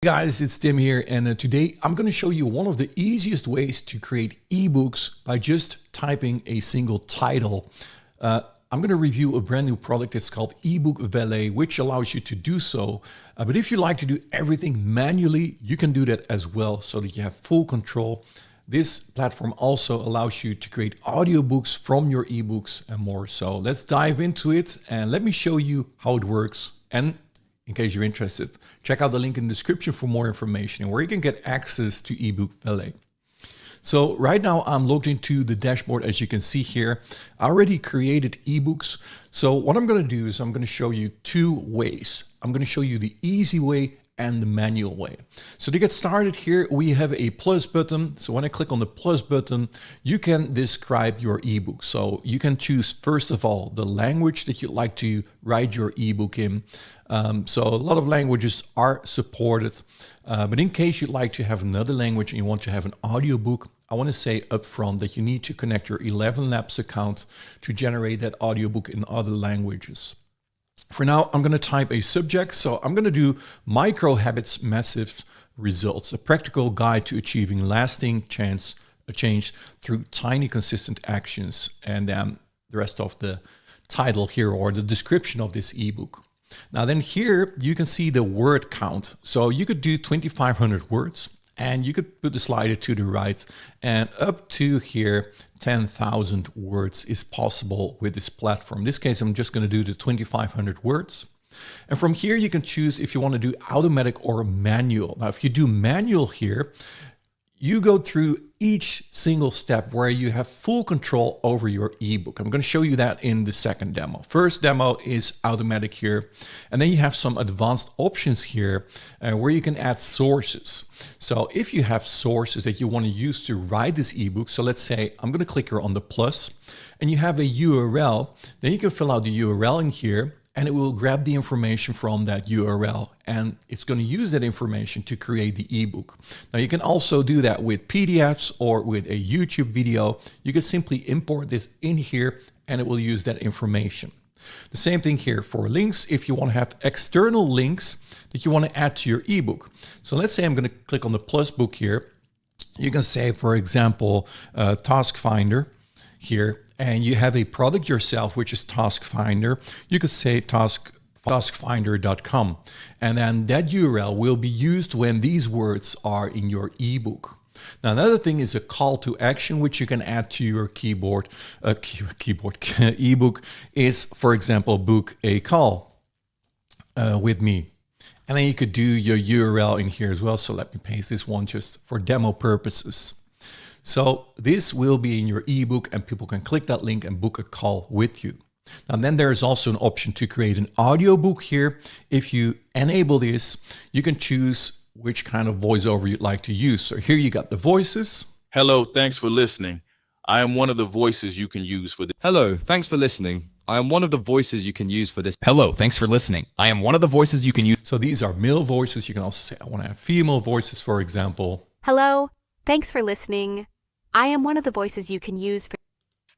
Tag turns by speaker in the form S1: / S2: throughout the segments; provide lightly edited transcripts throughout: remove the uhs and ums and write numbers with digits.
S1: Hey guys, it's Tim here, and today I'm going to show you one of the easiest ways to create ebooks by just typing a single title. I'm going to review a brand new product. It's called eBook Valet, which allows you to do so. But if you like to do everything manually, you can do that as well so that you have full control. This platform also allows you to create audiobooks from your ebooks and more. So let's dive into it and let me show you how it works. And in case you're interested, check out the link in the description for more information and where you can get access to eBook Valet. So right now I'm logged into the dashboard. As you can see here, I already created ebooks. So what I'm going to do is I'm going to show you two ways. I'm going to show you the easy way and the manual way. So to get started here, we have a plus button. So when I click on the plus button, you can describe your ebook. So you can choose, first of all, the language that you'd like to write your ebook in. So a lot of languages are supported, but in case you'd like to have another language and you want to have an audiobook, I want to say upfront that you need to connect your 11 Labs account to generate that audiobook in other languages. For now, I'm going to type a subject. So I'm going to do micro habits, massive results, a practical guide to achieving lasting change through tiny, consistent actions. And then the rest of the title here or the description of this ebook. Now then here you can see the word count. So you could do 2,500 words and you could put the slider to the right, and up to here 10,000 words is possible with this platform. In this case, I'm just going to do the 2,500 words. And from here you can choose if you want to do automatic or manual. Now if you do manual here, you go through each single step where you have full control over your ebook. I'm going to show you that in the second demo. First demo is automatic here. And then you have some advanced options here where you can add sources. So if you have sources that you want to use to write this ebook, so let's say I'm going to click here on the plus and you have a URL, then you can fill out the URL in here. And it will grab the information from that URL and it's going to use that information to create the ebook. Now you can also do that with PDFs or with a YouTube video. You can simply import this in here and it will use that information. The same thing here for links. If you want to have external links that you want to add to your ebook. So let's say I'm going to click on the plus book here. You can say, for example, Task Finder here. And you have a product yourself, which is Task Finder. You could say taskfinder.com. And then that URL will be used when these words are in your ebook. Now, another thing is a call to action, which you can add to your ebook is, for example, book a call with me. And then you could do your URL in here as well. So let me paste this one just for demo purposes. So this will be in your ebook and people can click that link and book a call with you. Now then there's also an option to create an audiobook here. If you enable this, you can choose which kind of voiceover you'd like to use. So here you got the voices.
S2: Hello, thanks for listening. I am one of the voices you can use for this.
S3: Hello, thanks for listening. I am one of the voices you can use for this.
S4: Hello, thanks for listening. I am one of the voices you can use.
S1: So these are male voices. You can also say, I want to have female voices, for example.
S5: Hello, thanks for listening. I am one of the voices you can use for...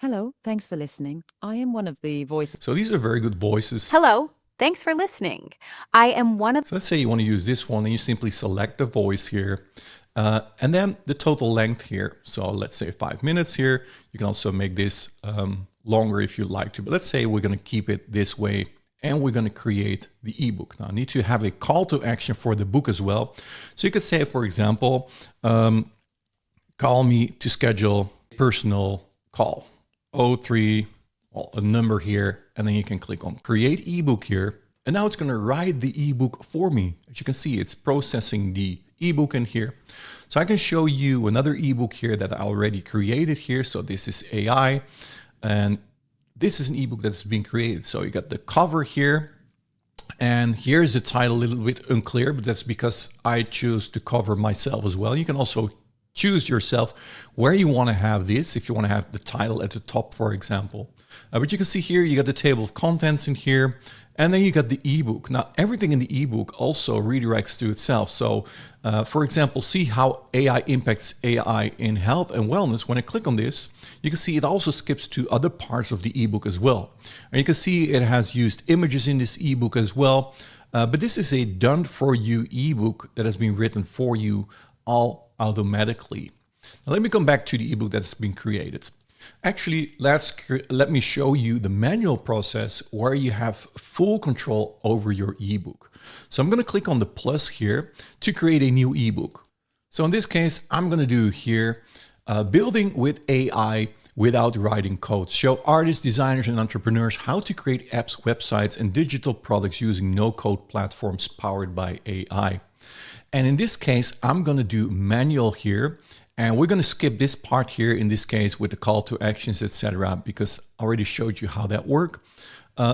S6: Hello, thanks for listening. I am one of the voices.
S1: So these are very good voices.
S5: Hello, thanks for listening. I am one of...
S1: So let's say you want to use this one and you simply select the voice here. And then the total length here. So let's say 5 minutes here. You can also make this longer if you'd like to. But let's say we're going to keep it this way. And we're going to create the ebook. Now I need to have a call to action for the book as well. So you could say, for example... call me to schedule a personal call. 03, well, a number here, and then you can click on create ebook here. And now it's going to write the ebook for me. As you can see, it's processing the ebook in here. So I can show you another ebook here that I already created here. So this is AI, and this is an ebook that's been created. So you got the cover here. And here's the title, a little bit unclear, but that's because I choose to cover myself as well. You can also choose yourself where you want to have this, if you want to have the title at the top, for example. But you can see here, you got the table of contents in here, and then you got the ebook. Now, everything in the ebook also redirects to itself. So, for example, see how AI impacts AI in health and wellness. When I click on this, you can see it also skips to other parts of the ebook as well. And you can see it has used images in this ebook as well. But this is a done for you ebook that has been written for you all automatically. Now let me come back to the ebook that's been created. Actually, let me show you the manual process where you have full control over your ebook. So I'm going to click on the plus here to create a new ebook. So in this case, I'm going to do here, building with AI without writing code. Show artists, designers, and entrepreneurs how to create apps, websites, and digital products using no-code platforms powered by AI. And in this case, I'm going to do manual here. And we're going to skip this part here in this case with the call to actions, etc., because I already showed you how that works.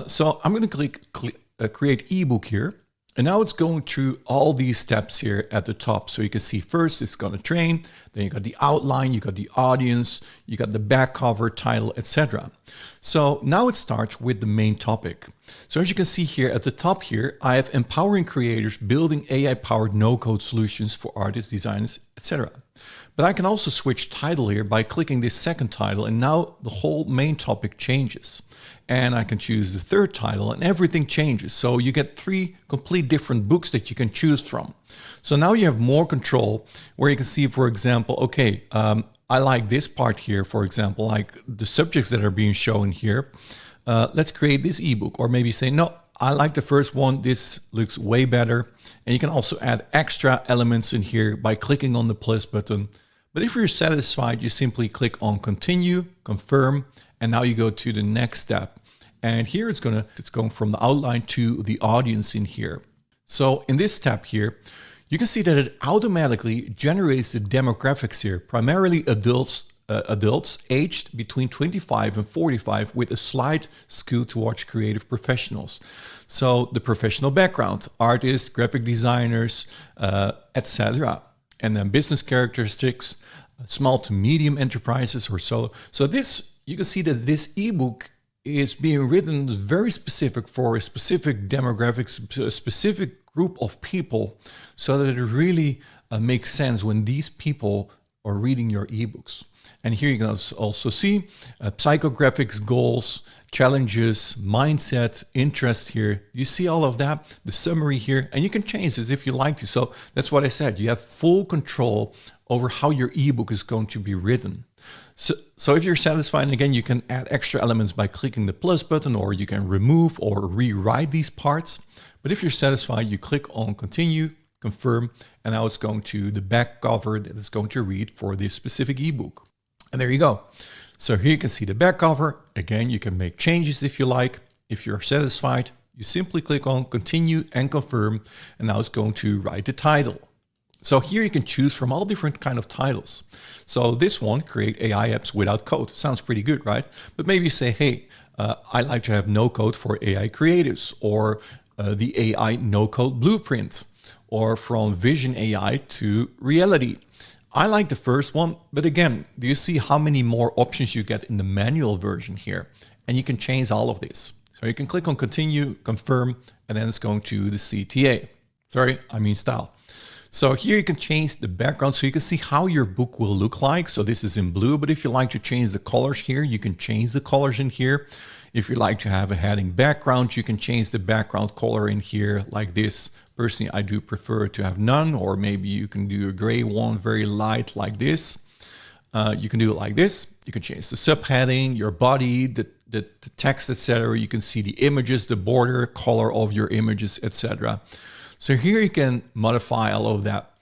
S1: So I'm going to click create ebook here. And now it's going through all these steps here at the top. So you can see first it's going to train, then you got the outline, you got the audience, you got the back cover, title, etc. So now it starts with the main topic. So as you can see here at the top here, I have empowering creators building AI-powered no-code solutions for artists, designers, etc. But I can also switch title here by clicking this second title, and now the whole main topic changes. And I can choose the third title and everything changes. So you get 3 complete different books that you can choose from. So now you have more control where you can see, for example, okay, I like this part here, for example, like the subjects that are being shown here. Let's create this ebook, or maybe say, no, I like the first one. This looks way better. And you can also add extra elements in here by clicking on the plus button. But if you're satisfied, you simply click on continue, confirm, and now you go to the next step. And here it's going from the outline to the audience in here. So in this step here, you can see that it automatically generates the demographics here, primarily adults aged between 25 and 45 with a slight skew towards creative professionals. So the professional background, artists, graphic designers, etc. And then business characteristics, small to medium enterprises or so. So this, you can see that this ebook is being written very specific for a specific demographic, a specific group of people, so that it really makes sense when these people are reading your ebooks. And here you can also see psychographics, goals, challenges, mindset, interest here. You see all of that, the summary here, and you can change this if you like to. So that's what I said. You have full control over how your ebook is going to be written. So if you're satisfied, and again, you can add extra elements by clicking the plus button, or you can remove or rewrite these parts. But if you're satisfied, you click on continue, confirm, and now it's going to the back cover that it's going to read for this specific ebook. And there you go. So here you can see the back cover. Again, you can make changes if you like. If you're satisfied, you simply click on continue and confirm, and now it's going to write the title. So here you can choose from all different kind of titles. So this one, create AI apps without code. Sounds pretty good, right? But maybe you say, hey, I like to have no code for AI creatives, or the AI no code blueprint, or from vision AI to reality. I like the first one, but again, do you see how many more options you get in the manual version here? And you can change all of this. So you can click on continue, confirm, and then it's going to the CTA. Style. So here you can change the background so you can see how your book will look like. So this is in blue, but if you like to change the colors here, you can change the colors in here. If you like to have a heading background, you can change the background color in here like this. Personally, I do prefer to have none, or maybe you can do a gray one, very light like this. You can do it like this. You can change the subheading, your body, the text, etc. You can see the images, the border color of your images, etc. So here you can modify all of that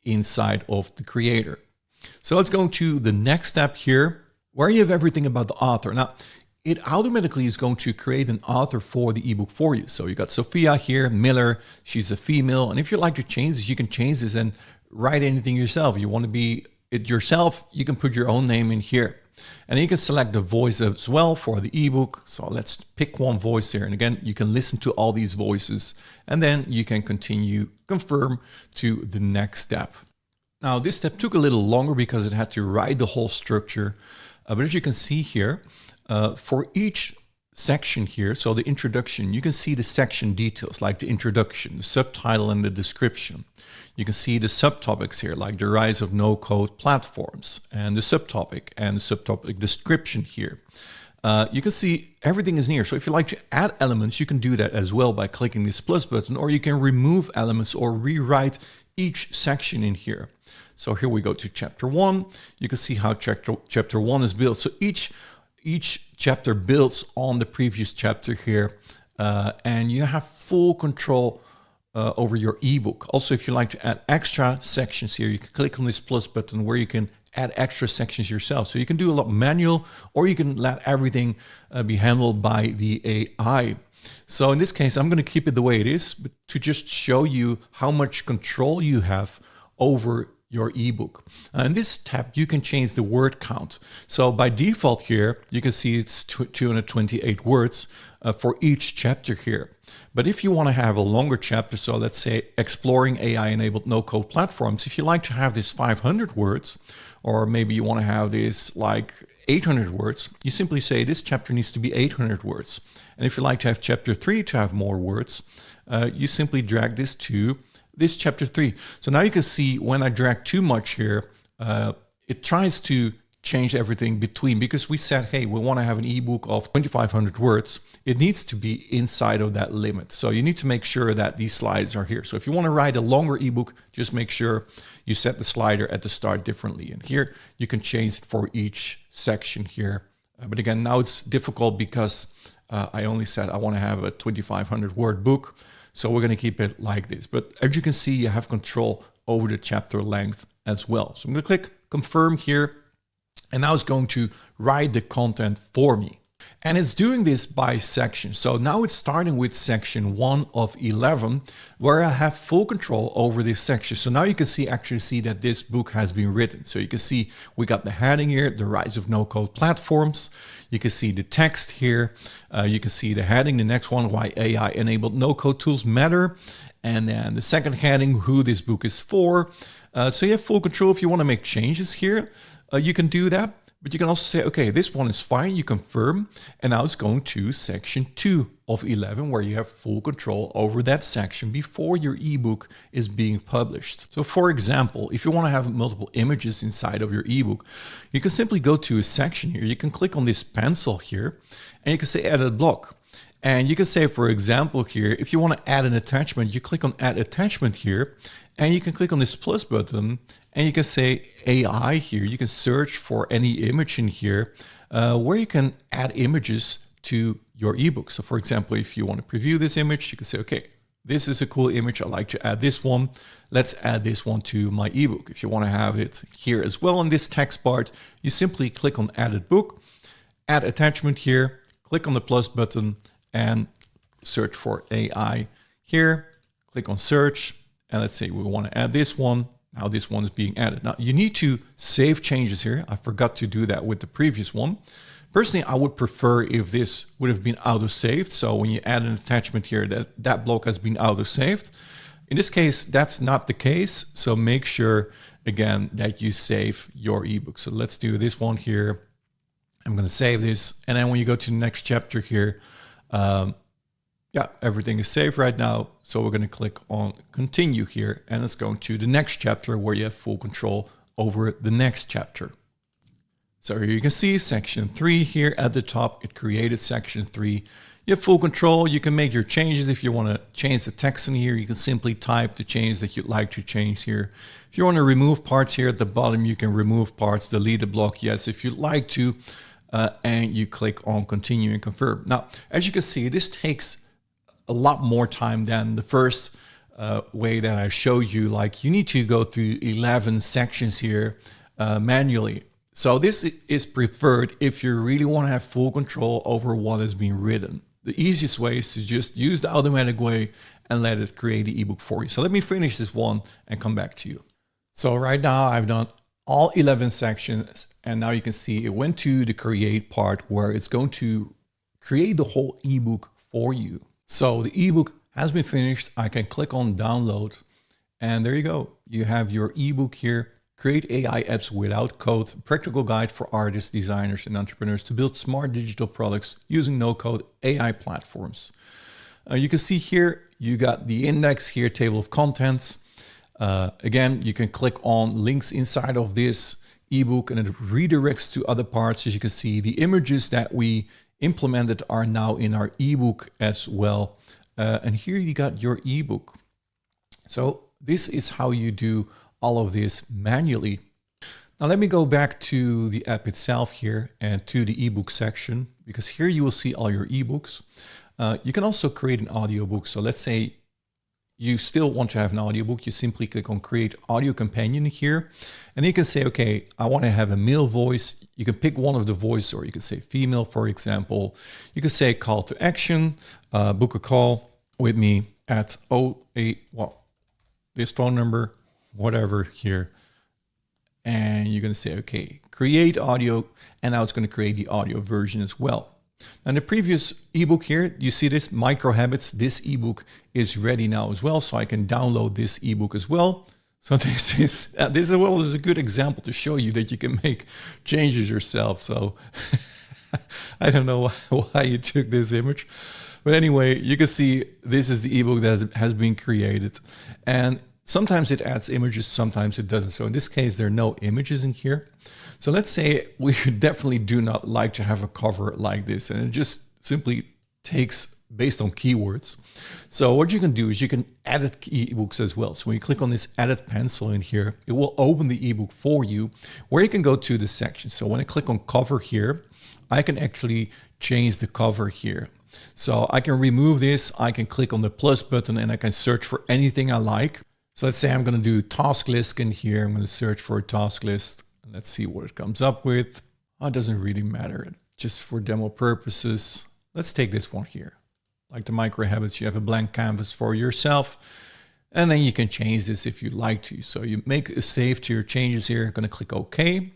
S1: inside of the creator. So let's go to the next step here, where you have everything about the author. Now, it automatically is going to create an author for the ebook for you. So you got Sophia here, Miller, she's a female. And if you like to change this, you can change this and write anything yourself. You want to be it yourself, you can put your own name in here. And you can select the voice as well for the ebook. So let's pick one voice here. And again, you can listen to all these voices, and then you can continue, confirm to the next step. Now, this step took a little longer because it had to write the whole structure. But as you can see here, for each section here, so the introduction, you can see the section details like the introduction, the subtitle, and the description. You can see the subtopics here, like the rise of no-code platforms, and the subtopic description here. you can see everything is in here. So if you like to add elements, you can do that as well by clicking this plus button, or you can remove elements or rewrite each section in here. So here we go to chapter 1. You can see how chapter 1 is built. So each chapter builds on the previous chapter here, and you have full control over your ebook. Also, if you like to add extra sections here, you can click on this plus button where you can add extra sections yourself. So you can do a lot manual, or you can let everything be handled by the AI. So in this case, I'm going to keep it the way it is, but to just show you how much control you have over your ebook. In this tab, you can change the word count. So by default here, you can see it's 228 words for each chapter here. But if you want to have a longer chapter, so let's say exploring AI-enabled no-code platforms, if you like to have this 500 words, or maybe you want to have this like 800 words, you simply say this chapter needs to be 800 words. And if you like to have chapter 3 to have more words, you simply drag this to this chapter 3. So now you can see when I drag too much here, it tries to change everything between, because we said, hey, we want to have an ebook of 2,500 words. It needs to be inside of that limit. So you need to make sure that these slides are here. So if you want to write a longer ebook, just make sure you set the slider at the start differently. And here you can change it for each section here. But again, now it's difficult because I only said I want to have a 2,500 word book. So we're going to keep it like this. But as you can see, you have control over the chapter length as well. So I'm going to click confirm here. And now it's going to write the content for me. And it's doing this by section. So now it's starting with section 1 of 11, where I have full control over this section. So now you can actually see that this book has been written. So you can see we got the heading here, the rise of no-code platforms. You can see the text here. You can see the heading, the next one, why AI-enabled no-code tools matter. And then the second heading, who this book is for. So you have full control. If you want to make changes here, you can do that. But you can also say, okay, this one is fine, you confirm, and now it's going to section 2 of 11, where you have full control over that section before your ebook is being published. So for example, if you want to have multiple images inside of your ebook, you can simply go to a section here. You can click on this pencil here, and you can say edit block. And you can say, for example, here, if you want to add an attachment, you click on add attachment here, and you can click on this plus button, and you can say AI here. You can search for any image in here where you can add images to your ebook. So for example, if you want to preview this image, you can say, okay, this is a cool image. I like to add this one. Let's add this one to my ebook. If you want to have it here as well in this text part, you simply click on added book, add attachment here, click on the plus button, and search for AI here. Click on search, and let's say we want to add this one. Now this one is being added. Now you need to save changes here. I forgot to do that with the previous one. Personally, I would prefer if this would have been auto-saved. So when you add an attachment here, that block has been auto-saved. In this case, that's not the case. So make sure, again, that you save your ebook. So let's do this one here. I'm going to save this. And then when you go to the next chapter here, yeah, everything is saved right now. So we're going to click on continue here, and it's going to the next chapter where you have full control over the next chapter. So here you can see section 3 here at the top. It created section 3. You have full control. You can make your changes. If you want to change the text in here, you can simply type the change that you'd like to change here. If you want to remove parts here at the bottom, you can remove parts, delete a block, yes, if you'd like to, and you click on continue and confirm. Now, as you can see, this takes a lot more time than the first way that I showed you. Like you need to go through 11 sections here manually. So this is preferred if you really want to have full control over what is being written. The easiest way is to just use the automatic way and let it create the ebook for you. So let me finish this one and come back to you. So right now I've done all 11 sections, and now you can see it went to the create part where it's going to create the whole ebook for you. So the ebook has been finished. I can click on download, and there you go. You have your ebook here. Create AI apps without code, practical guide for artists, designers, and entrepreneurs to build smart digital products using no-code AI platforms. You can see here, you got the index here, table of contents. Again, you can click on links inside of this ebook and it redirects to other parts. As you can see, the images that we implemented are now in our ebook as well. And here you got your ebook. So this is how you do all of this manually. Now let me go back to the app itself here and to the ebook section, because here you will see all your ebooks. You can also create an audiobook. So let's say you still want to have an audiobook. You simply click on Create Audio Companion here, and you can say, okay, I want to have a male voice. You can pick one of the voice, or you can say female, for example. You can say call to action, book a call with me at this phone number, whatever here. And you're going to say, okay, create audio, and now it's going to create the audio version as well. Now in the previous ebook here, you see this micro habits. This ebook is ready now as well, so I can download this ebook as well. So this is a good example to show you that you can make changes yourself. So I don't know why you took this image, but anyway, you can see this is the ebook that has been created, and sometimes it adds images, sometimes it doesn't. So in this case, there are no images in here. So let's say we definitely do not like to have a cover like this, and it just simply takes based on keywords. So what you can do is you can edit ebooks as well. So when you click on this edit pencil in here, it will open the ebook for you, where you can go to the section. So when I click on cover here, I can actually change the cover here. So I can remove this, I can click on the plus button, and I can search for anything I like. So let's say I'm going to do task list in here. I'm going to search for a task list. Let's see what it comes up with. Oh, it doesn't really matter. Just for demo purposes, let's take this one here. Like the micro habits, you have a blank canvas for yourself, and then you can change this if you'd like to. So you make a save to your changes here. I'm going to click OK, and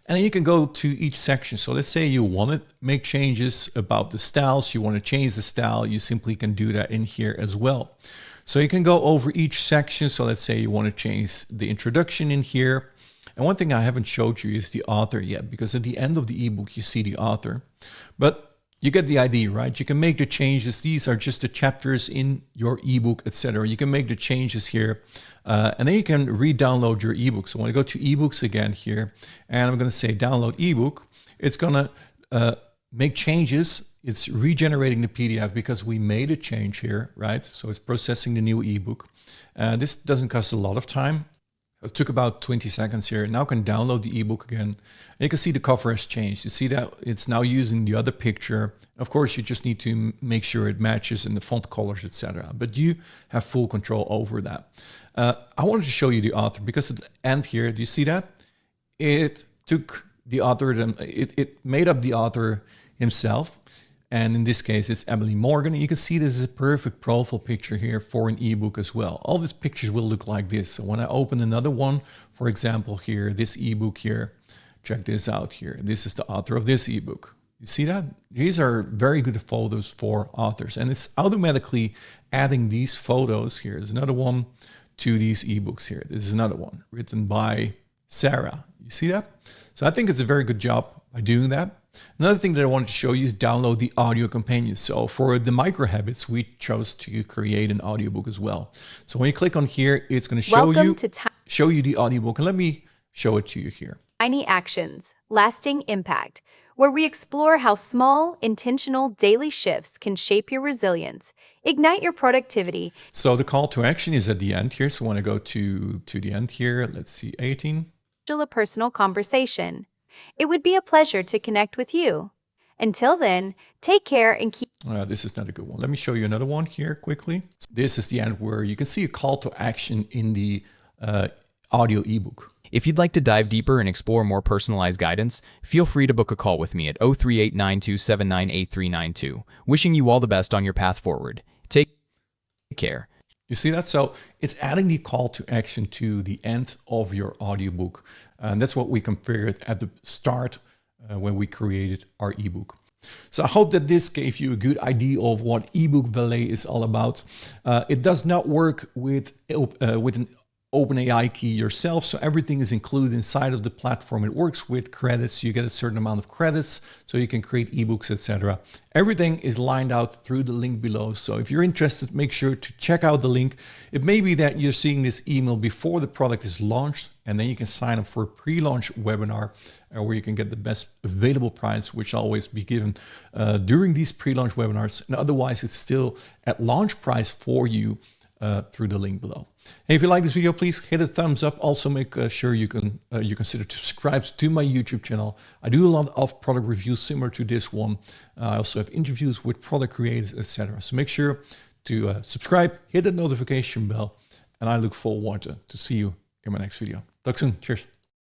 S1: then you can go to each section. So let's say you want to make changes about the styles. You want to change the style. You simply can do that in here as well. So you can go over each section. So let's say you want to change the introduction in here. And one thing I haven't showed you is the author yet, because at the end of the ebook, you see the author. But you get the idea, right? You can make the changes. These are just the chapters in your ebook, etc. You can make the changes here, and then you can re-download your ebook. So when I go to ebooks again here, and I'm going to say download ebook, it's going to make changes. It's regenerating the PDF because we made a change here, right? So it's processing the new ebook. This doesn't cost a lot of time. It took about 20 seconds here. Now I can download the ebook again. And you can see the cover has changed. You see that it's now using the other picture. Of course, you just need to make sure it matches in the font colors, etc. But you have full control over that. I wanted to show you the author because at the end here, do you see that? It took the author, it made up the author himself. And in this case, it's Emily Morgan. And you can see this is a perfect profile picture here for an ebook as well. All these pictures will look like this. So when I open another one, for example, here, this ebook here, check this out here. This is the author of this ebook. You see that? These are very good photos for authors. And it's automatically adding these photos here. There's another one to these ebooks here. This is another one written by Sarah. You see that? So I think it's a very good job by doing that. Another thing that I wanted to show you is download the audio companion. So for the micro habits, we chose to create an audiobook as well. So when you click on here, it's going to show you the audiobook. And let me show it to you here.
S5: Tiny Actions, Lasting Impact, where we explore how small, intentional daily shifts can shape your resilience, ignite your productivity.
S1: So the call to action is at the end here. So when I go to the end here, let's see, 18.
S5: A personal conversation. It would be a pleasure to connect with you. Until then, take care and keep...
S1: This is not a good one. Let me show you another one here quickly. This is the end where you can see a call to action in the audio ebook.
S4: If you'd like to dive deeper and explore more personalized guidance, feel free to book a call with me at 03892798392. Wishing you all the best on your path forward. Take care.
S1: You see that? So it's adding the call to action to the end of your audiobook. And that's what we configured at the start when we created our ebook. So I hope that this gave you a good idea of what eBook Valet is all about. It does not work with an OpenAI key yourself. So everything is included inside of the platform. It works with credits. You get a certain amount of credits so you can create ebooks, etc. Everything is lined out through the link below. So if you're interested, make sure to check out the link. It may be that you're seeing this email before the product is launched, and then you can sign up for a pre-launch webinar where you can get the best available price, which will always be given during these pre-launch webinars. And otherwise, it's still at launch price for you through the link below. Hey, if you like this video, please hit a thumbs up. Also, make sure you consider to subscribe to my YouTube channel. I do a lot of product reviews similar to this one. I also have interviews with product creators, etc. So make sure to subscribe, hit that notification bell, and I look forward to see you in my next video. Talk soon. Cheers.